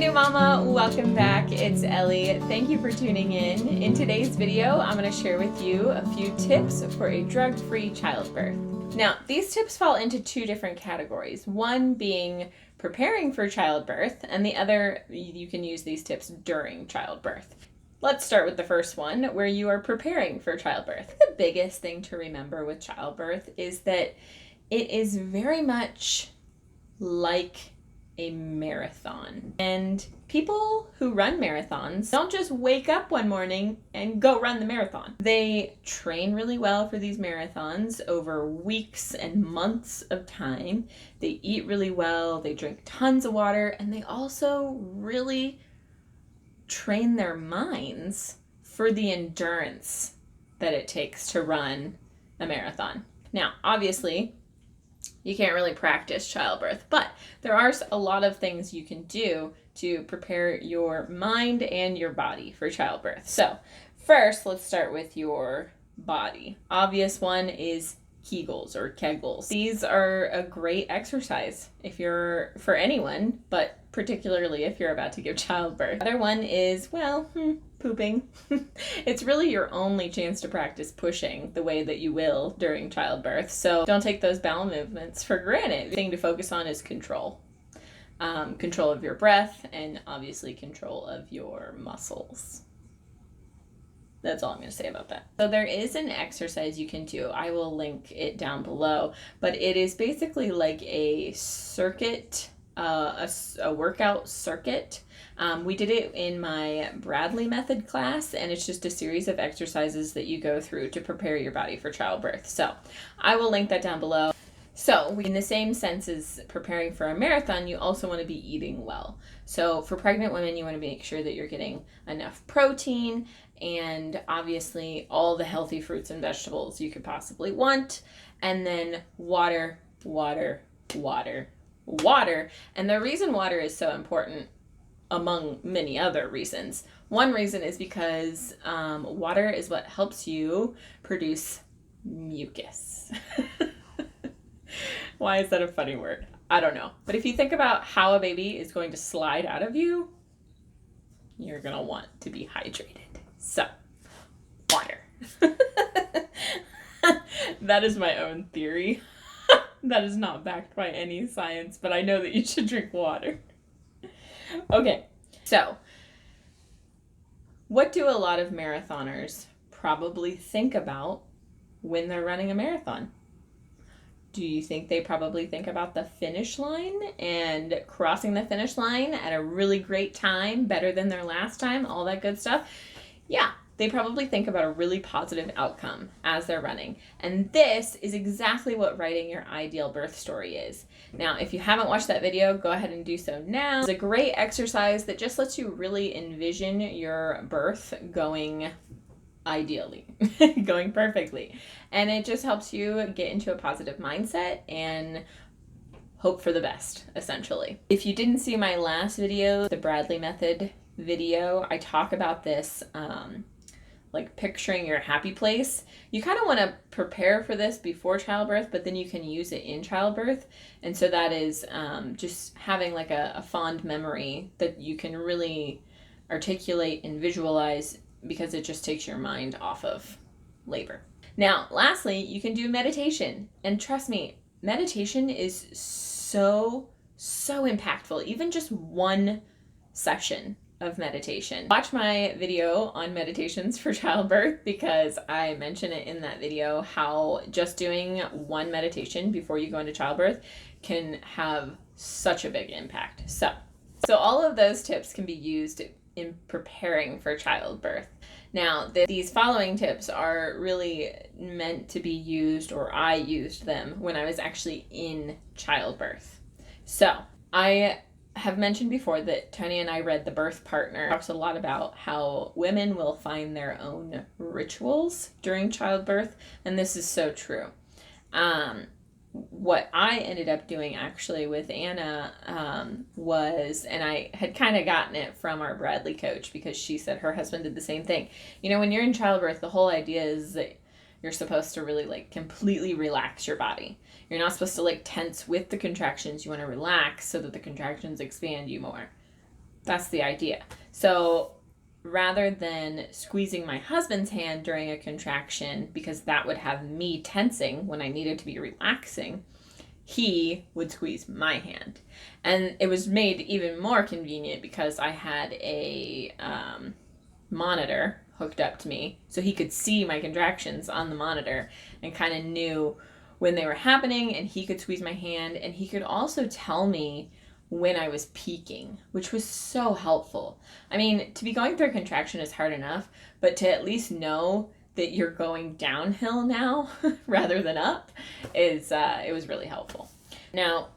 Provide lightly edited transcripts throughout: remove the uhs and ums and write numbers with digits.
new mama, welcome back. It's Ellie. Thank you for tuning in. In today's video, I'm going to share with you a few tips for a drug-free childbirth. Now, these tips fall into two different categories. One being preparing for childbirth, and the other, you can use these tips during childbirth. Let's start with the first one, where you are preparing for childbirth. The biggest thing to remember with childbirth is that it is very much like a marathon. And people who run marathons don't just wake up one morning and go run the marathon. They train really well for these marathons over weeks and months of time. They eat really well, they drink tons of water, and they also really train their minds for the endurance that it takes to run a marathon. Now, obviously, you can't really practice childbirth, but there are a lot of things you can do to prepare your mind and your body for childbirth. So first, let's start with your body. Obvious one is kegels or kegels. These are a great exercise for anyone, but particularly if you're about to give childbirth. The other one is, pooping. It's really your only chance to practice pushing the way that you will during childbirth. So don't take those bowel movements for granted. The thing to focus on is control. Control of your breath and obviously control of your muscles. That's all I'm going to say about that. So there is an exercise you can do. I will link it down below, but it is basically like a circuit, a workout circuit. We did it in my Bradley method class, and it's just a series of exercises that you go through to prepare your body for childbirth. So I will link that down below. So in the same sense as preparing for a marathon, you also want to be eating well. So for pregnant women, you want to make sure that you're getting enough protein and obviously all the healthy fruits and vegetables you could possibly want. And then water, water, water, water. And the reason water is so important, among many other reasons, one reason is because water is what helps you produce mucus. Why is that a funny word? I don't know. But if you think about how a baby is going to slide out of you, you're going to want to be hydrated. So, water. That is my own theory. That is not backed by any science, but I know that you should drink water. Okay, so what do a lot of marathoners probably think about when they're running a marathon? Do you think they probably think about the finish line and crossing the finish line at a really great time, better than their last time, all that good stuff? Yeah, they probably think about a really positive outcome as they're running. And this is exactly what writing your ideal birth story is. Now, if you haven't watched that video, go ahead and do so now. It's a great exercise that just lets you really envision your birth going ideally, going perfectly. And it just helps you get into a positive mindset and hope for the best, essentially. If you didn't see my last video, the Bradley method video, I talk about this, like picturing your happy place. You kind of want to prepare for this before childbirth, but then you can use it in childbirth. And so that is just having like a fond memory that you can really articulate and visualize, because it just takes your mind off of labor. Now, lastly, you can do meditation. And trust me, meditation is so impactful. Even just one session of meditation. Watch my video on meditations for childbirth, because I mention it in that video how just doing one meditation before you go into childbirth can have such a big impact. So all of those tips can be used in preparing for childbirth. Now, these following tips are really meant to be used, or I used them when I was actually in childbirth. So I have mentioned before that Tony and I read The Birth Partner. It talks a lot about how women will find their own rituals during childbirth, and this is so true. What I ended up doing actually with Anna was, and I had kind of gotten it from our Bradley coach, because she said her husband did the same thing. You know, when you're in childbirth, the whole idea is that you're supposed to really like completely relax your body. You're not supposed to like tense with the contractions. You want to relax so that the contractions expand you more. That's the idea. So rather than squeezing my husband's hand during a contraction, because that would have me tensing when I needed to be relaxing, he would squeeze my hand. And it was made even more convenient because I had a monitor hooked up to me, so he could see my contractions on the monitor and kind of knew when they were happening, and he could squeeze my hand, and he could also tell me when I was peaking, which was so helpful. I mean, to be going through a contraction is hard enough, but to at least know that you're going downhill now rather than up is it was really helpful. Now,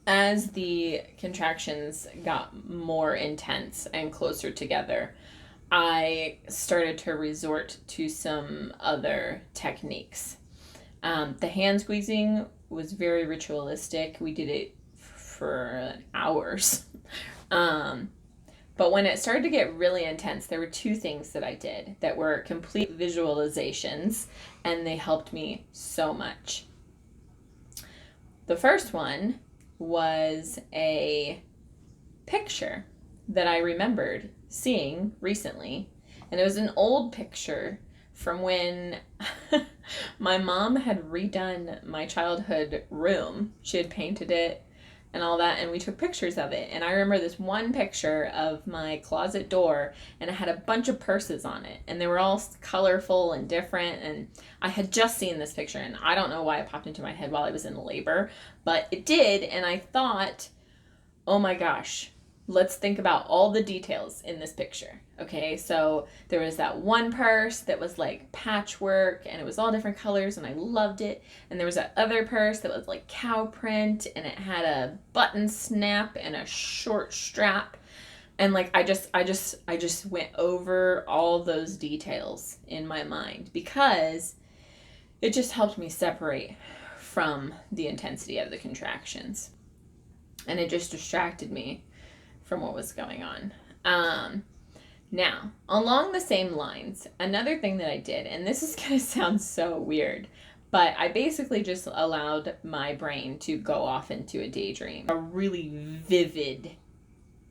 as the contractions got more intense and closer together, I started to resort to some other techniques. The hand squeezing was very ritualistic. We did it for hours. But when it started to get really intense, there were two things that I did that were complete visualizations, and they helped me so much. The first one was a picture that I remembered seeing recently, and it was an old picture from when my mom had redone my childhood room. She had painted it and all that, and we took pictures of it. And I remember this one picture of my closet door, and it had a bunch of purses on it, and they were all colorful and different. And I had just seen this picture, and I don't know why it popped into my head while I was in labor, but it did. And I thought, oh my gosh, let's think about all the details in this picture. Okay, so there was that one purse that was like patchwork, and it was all different colors, and I loved it. And there was that other purse that was like cow print, and it had a button snap and a short strap. And like I just went over all those details in my mind, because it just helped me separate from the intensity of the contractions, and it just distracted me from what was going on. Now, along the same lines, another thing that I did, and this is going to sound so weird, but I basically just allowed my brain to go off into a daydream, a really vivid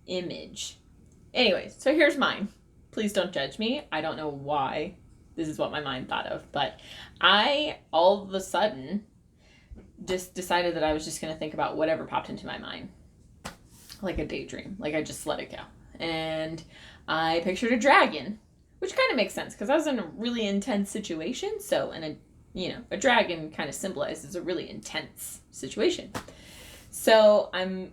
image. Anyways, so here's mine. Please don't judge me. I don't know why this is what my mind thought of, but I all of a sudden just decided that I was just going to think about whatever popped into my mind. Like a daydream. Like I just let it go. And I pictured a dragon, which kind of makes sense because I was in a really intense situation. So, and a dragon kind of symbolizes a really intense situation. So I'm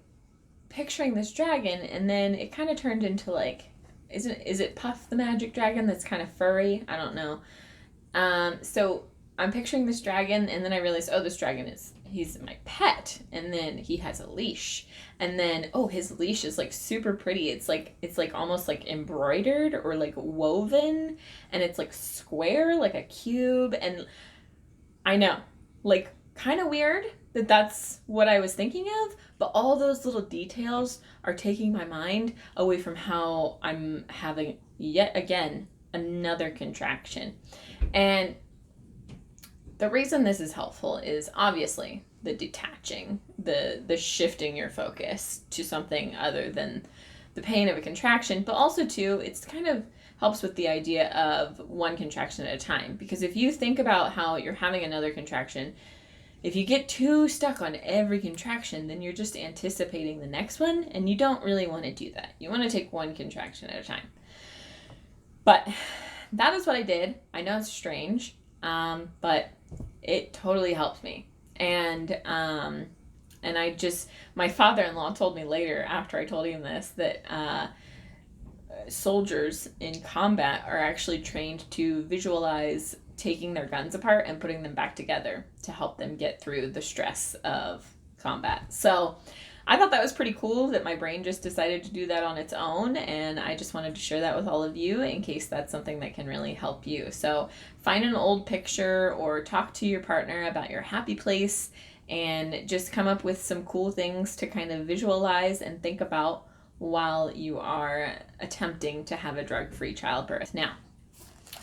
picturing this dragon, and then it kind of turned into like, is it Puff the Magic Dragon that's kind of furry? I don't know. So I'm picturing this dragon, and then I realized, oh, this dragon he's my pet, and then he has a leash, and then his leash is like super pretty. It's like almost like embroidered or like woven, and it's like square like a cube. And I know, like, kind of weird that that's what I was thinking of, but all those little details are taking my mind away from how I'm having yet again another contraction. And the reason this is helpful is obviously the detaching, the shifting your focus to something other than the pain of a contraction, but also too, it's kind of helps with the idea of one contraction at a time. Because if you think about how you're having another contraction, if you get too stuck on every contraction, then you're just anticipating the next one, and you don't really want to do that. You want to take one contraction at a time. But that is what I did. I know it's strange, but it totally helped me. And my father-in-law told me later, after I told him this, that soldiers in combat are actually trained to visualize taking their guns apart and putting them back together to help them get through the stress of combat. So I thought that was pretty cool that my brain just decided to do that on its own, and I just wanted to share that with all of you in case that's something that can really help you. So find an old picture or talk to your partner about your happy place, and just come up with some cool things to kind of visualize and think about while you are attempting to have a drug-free childbirth. Now,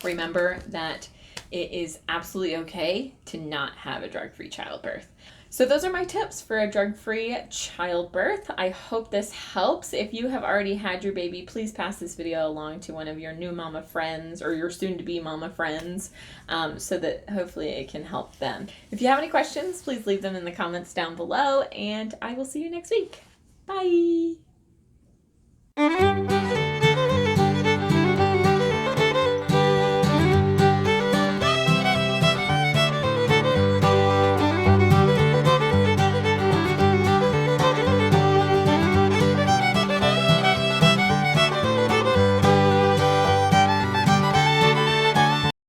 remember that it is absolutely okay to not have a drug-free childbirth. So those are my tips for a drug-free childbirth. I hope this helps. If you have already had your baby, please pass this video along to one of your new mama friends or your soon-to-be mama friends, so that hopefully it can help them. If you have any questions, please leave them in the comments down below, and I will see you next week. Bye!